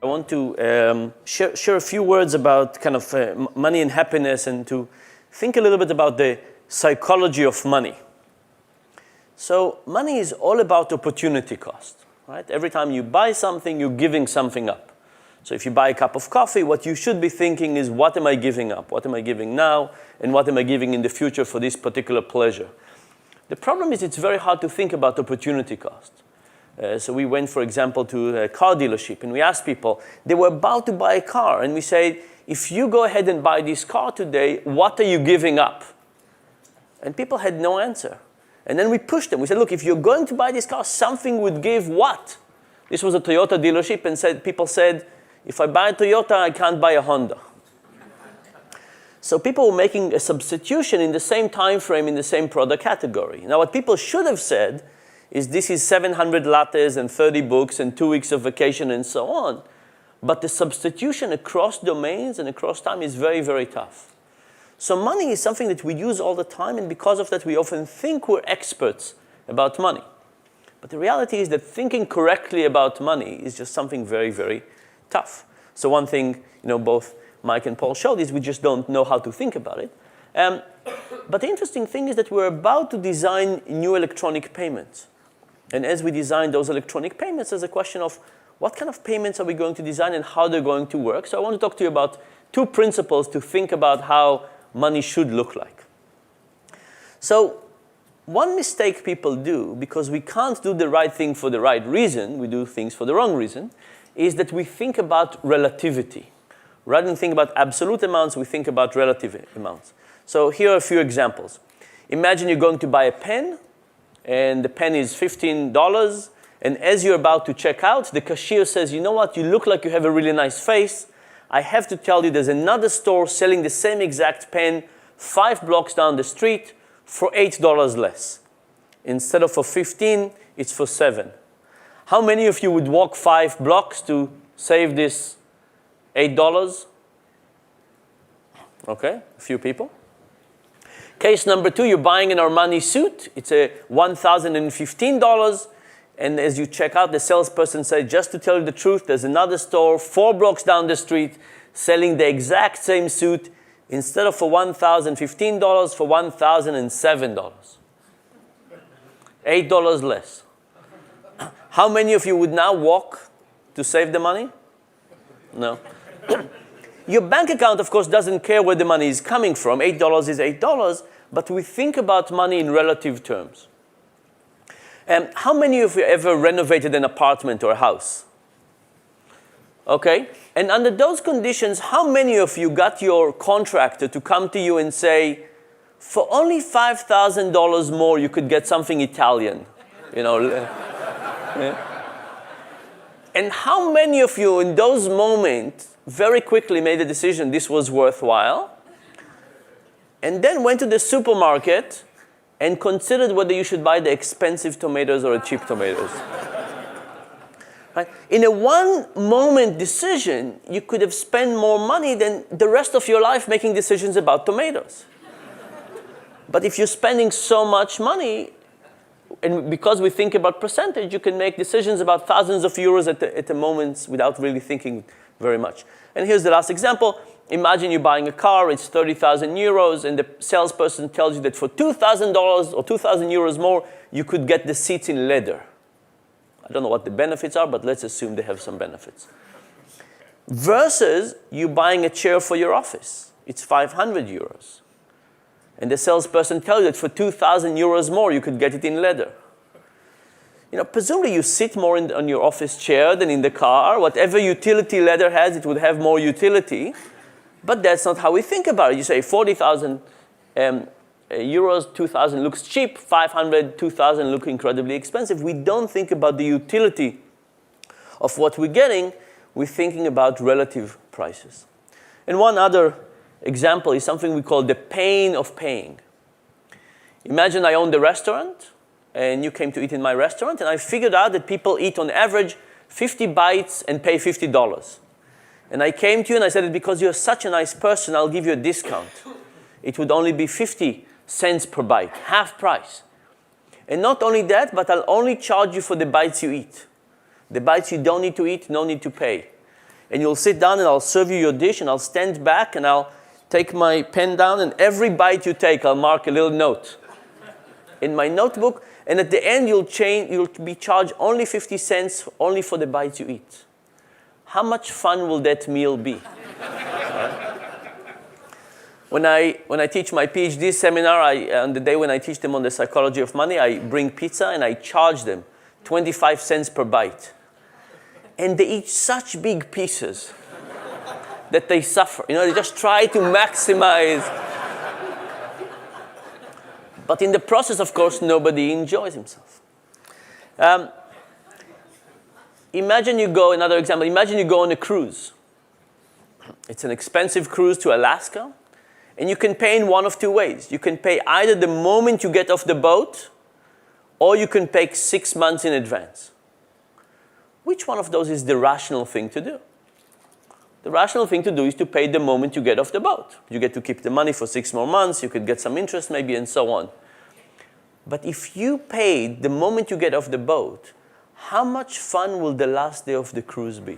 I want to share a few words about kind of money and happiness, and to think a little bit about the psychology of money. So money is all about opportunity cost, right? Every time you buy something, you're giving something up. So if you buy a cup of coffee, what you should be thinking is, what am I giving up? What am I giving now? And what am I giving in the future for this particular pleasure? The problem is it's very hard to think about opportunity cost. So we went, for example, to a car dealership, and we asked people, they were about to buy a car, and we said, if you go ahead and buy this car today, what are you giving up? And people had no answer. And then we pushed them. We said, look, if you're going to buy this car, something would give what? This was a Toyota dealership, and people said, if I buy a Toyota, I can't buy a Honda. So people were making a substitution in the same time frame, in the same product category. Now, what people should have said is, this is 700 lattes and 30 books and 2 weeks of vacation and so on. But the substitution across domains and across time is very, very tough. So money is something that we use all the time, and because of that, we often think we're experts about money. But the reality is that thinking correctly about money is just something very, very tough. So one thing, both Mike and Paul showed is we just don't know how to think about it. But the interesting thing is that we're about to design new electronic payments. And as we design those electronic payments, there's a question of what kind of payments are we going to design and how they're going to work. So I want to talk to you about 2 principles to think about how money should look like. So one mistake people do, because we can't do the right thing for the right reason, we do things for the wrong reason, is that we think about relativity. Rather than think about absolute amounts, we think about relative amounts. So here are a few examples. Imagine you're going to buy a pen, and the pen is $15, and as you're about to check out, the cashier says, you know what, you look like you have a really nice face. I have to tell you there's another store selling the same exact pen 5 blocks down the street for $8 less. Instead of for 15, it's for 7. How many of you would walk 5 blocks to save this $8? Okay, a few people. Case number 2, you're buying an Armani suit. It's a $1,015. And as you check out, the salesperson said, just to tell you the truth, there's another store 4 blocks down the street selling the exact same suit, instead of for $1,015, for $1,007. $8 less. How many of you would now walk to save the money? No. Your bank account, of course, doesn't care where the money is coming from. $8 is $8, but we think about money in relative terms. How many of you ever renovated an apartment or a house? Okay. And under those conditions, how many of you got your contractor to come to you and say, for only $5,000 more, you could get something Italian? Yeah. And how many of you in those moments very quickly made a decision this was worthwhile, and then went to the supermarket and considered whether you should buy the expensive tomatoes or the cheap tomatoes? Right? In a one-moment decision, you could have spent more money than the rest of your life making decisions about tomatoes. But if you're spending so much money, and because we think about percentage, you can make decisions about thousands of euros at the moments without really thinking very much. And here's the last example. Imagine you're buying a car, it's 30,000 euros, and the salesperson tells you that for $2,000 or 2,000 euros more, you could get the seats in leather. I don't know what the benefits are, but let's assume they have some benefits. Versus you buying a chair for your office. It's 500 euros. And the salesperson tells you that for 2,000 euros more, you could get it in leather. Presumably you sit more on your office chair than in the car. Whatever utility leather has, it would have more utility. But that's not how we think about it. You say 40,000 euros, 2,000 looks cheap, 500, 2,000 look incredibly expensive. We don't think about the utility of what we're getting. We're thinking about relative prices. And one other example is something we call the pain of paying. Imagine I owned a restaurant, and you came to eat in my restaurant, and I figured out that people eat on average 50 bites and pay $50. And I came to you and I said, that because you're such a nice person, I'll give you a discount. It would only be 50 cents per bite, half price. And not only that, but I'll only charge you for the bites you eat. The bites you don't need to eat, no need to pay. And you'll sit down and I'll serve you your dish and I'll stand back and I'll take my pen down, and every bite you take, I'll mark a little note in my notebook. And at the end, you'll be charged only 50 cents only for the bites you eat. How much fun will that meal be? When I teach my PhD seminar, on the day when I teach them on the psychology of money, I bring pizza and I charge them 25 cents per bite. And they eat such big pieces that they suffer. They just try to maximize. But in the process, of course, nobody enjoys himself. Another example, imagine you go on a cruise. It's an expensive cruise to Alaska. And you can pay in one of two ways. You can pay either the moment you get off the boat, or you can pay 6 months in advance. Which one of those is the rational thing to do? The rational thing to do is to pay the moment you get off the boat. You get to keep the money for 6 more months, you could get some interest maybe, and so on. But if you pay the moment you get off the boat, how much fun will the last day of the cruise be?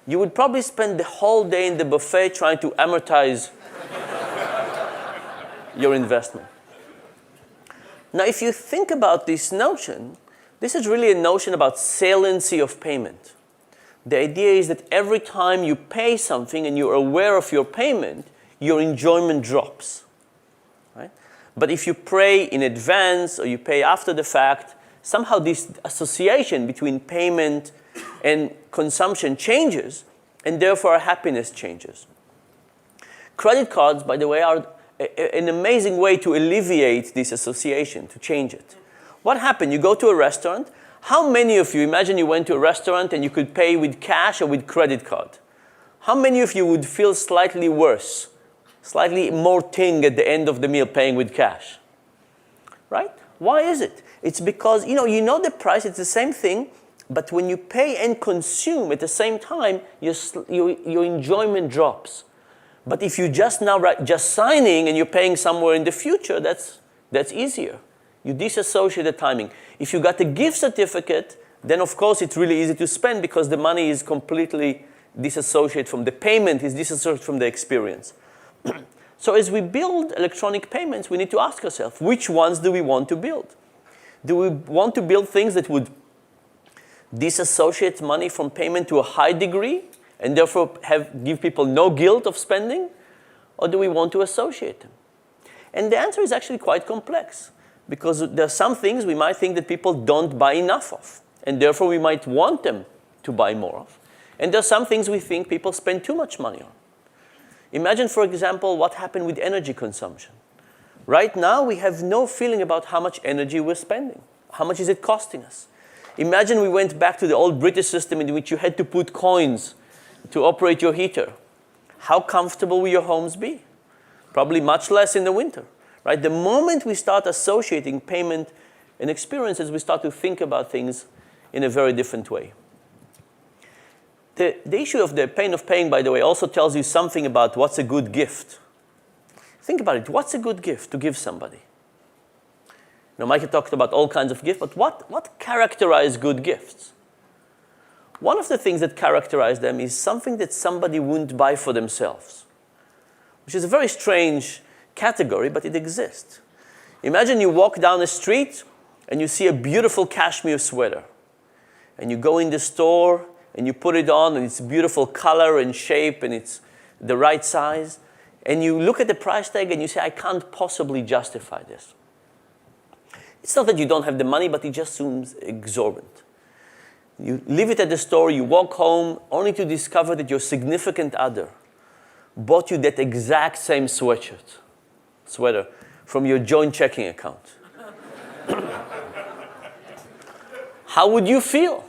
You would probably spend the whole day in the buffet trying to amortize your investment. Now, if you think about this notion, this is really a notion about saliency of payment. The idea is that every time you pay something and you're aware of your payment, your enjoyment drops. Right? But if you pay in advance or you pay after the fact, somehow this association between payment and consumption changes, and therefore our happiness changes. Credit cards, by the way, are an amazing way to alleviate this association, to change it. What happened? You go to a restaurant. How many of you, imagine you went to a restaurant and you could pay with cash or with credit card. How many of you would feel slightly worse, slightly more ting at the end of the meal paying with cash? Right? Why is it? It's because, you know the price, it's the same thing, but when you pay and consume at the same time, your enjoyment drops. But if you just signing and you're paying somewhere in the future, that's easier. You disassociate the timing. If you got a gift certificate, then of course it's really easy to spend because the money is completely disassociated from the payment, is disassociated from the experience. So as we build electronic payments, we need to ask ourselves, which ones do we want to build? Do we want to build things that would disassociate money from payment to a high degree and therefore give people no guilt of spending? Or do we want to associate them? And the answer is actually quite complex because there are some things we might think that people don't buy enough of, and therefore we might want them to buy more of. And there are some things we think people spend too much money on. Imagine, for example, what happened with energy consumption. Right now, we have no feeling about how much energy we're spending. How much is it costing us? Imagine we went back to the old British system in which you had to put coins to operate your heater. How comfortable will your homes be? Probably much less in the winter. Right? The moment we start associating payment and experiences, we start to think about things in a very different way. The issue of the pain of paying, by the way, also tells you something about what's a good gift. Think about it. What's a good gift to give somebody? Michael talked about all kinds of gifts, but what characterizes good gifts? One of the things that characterize them is something that somebody wouldn't buy for themselves, which is a very strange category, but it exists. Imagine you walk down the street and you see a beautiful cashmere sweater. And you go in the store and you put it on and it's beautiful color and shape and it's the right size. And you look at the price tag and you say, I can't possibly justify this. It's not that you don't have the money, but it just seems exorbitant. You leave it at the store, you walk home, only to discover that your significant other bought you that exact same sweater from your joint checking account. How would you feel?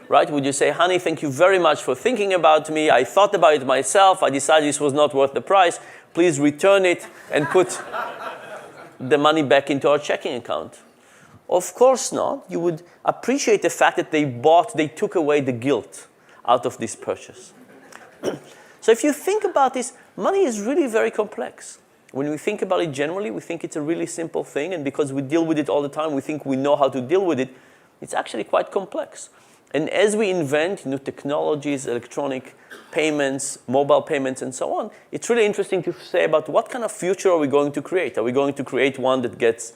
Right? Would you say, honey, thank you very much for thinking about me. I thought about it myself. I decided this was not worth the price. Please return it and put the money back into our checking account. Of course not. You would appreciate the fact that they took away the guilt out of this purchase. So if you think about this, money is really very complex. When we think about it generally, we think it's a really simple thing, and because we deal with it all the time, we think we know how to deal with it. It's actually quite complex. And as we invent new technologies, electronic payments, mobile payments, and so on, it's really interesting to say about what kind of future are we going to create? Are we going to create one that gets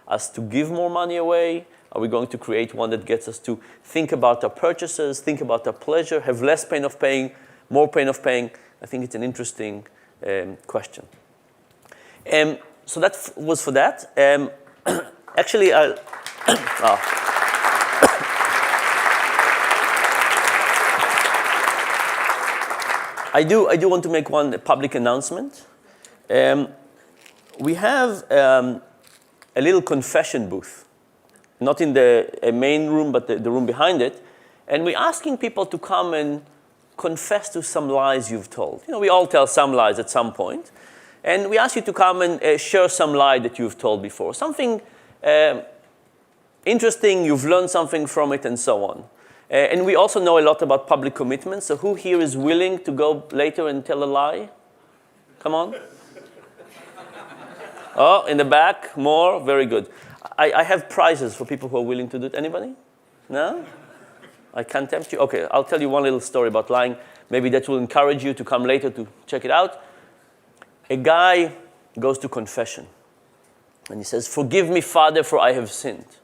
us to give more money away? Are we going to create one that gets us to think about our purchases, think about our pleasure, have less pain of paying, more pain of paying? I think it's an interesting question. So that was for that. Actually, I do want to make one public announcement. We have a little confession booth, not in the main room, but the room behind it. And we're asking people to come and confess to some lies you've told. You know, we all tell some lies at some point. And we ask you to come and share some lie that you've told before. Something interesting, you've learned something from it, and so on. And we also know a lot about public commitments. So who here is willing to go later and tell a lie? Come on. Oh, in the back, more? Very good. I have prizes for people who are willing to do it. Anybody? No? I can't tempt you? Okay, I'll tell you one little story about lying. Maybe that will encourage you to come later to check it out. A guy goes to confession. And he says, "Forgive me, Father, for I have sinned."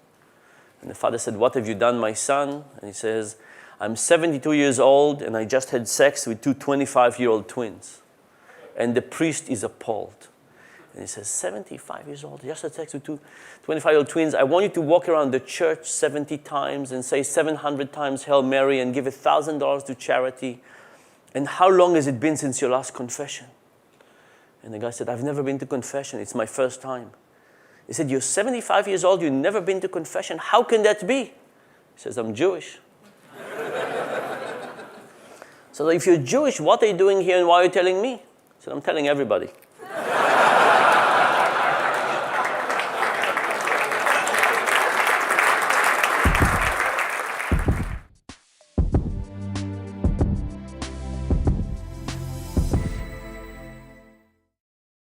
And the father said, "What have you done, my son?" And he says, "I'm 72 years old, and I just had sex with two 25-year-old twins." And the priest is appalled. And he says, 75 years old, just had sex with two 25-year-old twins. I want you to walk around the church 70 times and say 700 times Hail Mary and give $1,000 to charity. And how long has it been since your last confession? And the guy said, "I've never been to confession. It's my first time." He said, "You're 75 years old. You've never been to confession. How can that be?" He says, "I'm Jewish." So if you're Jewish, what are you doing here and why are you telling me? He said, "I'm telling everybody."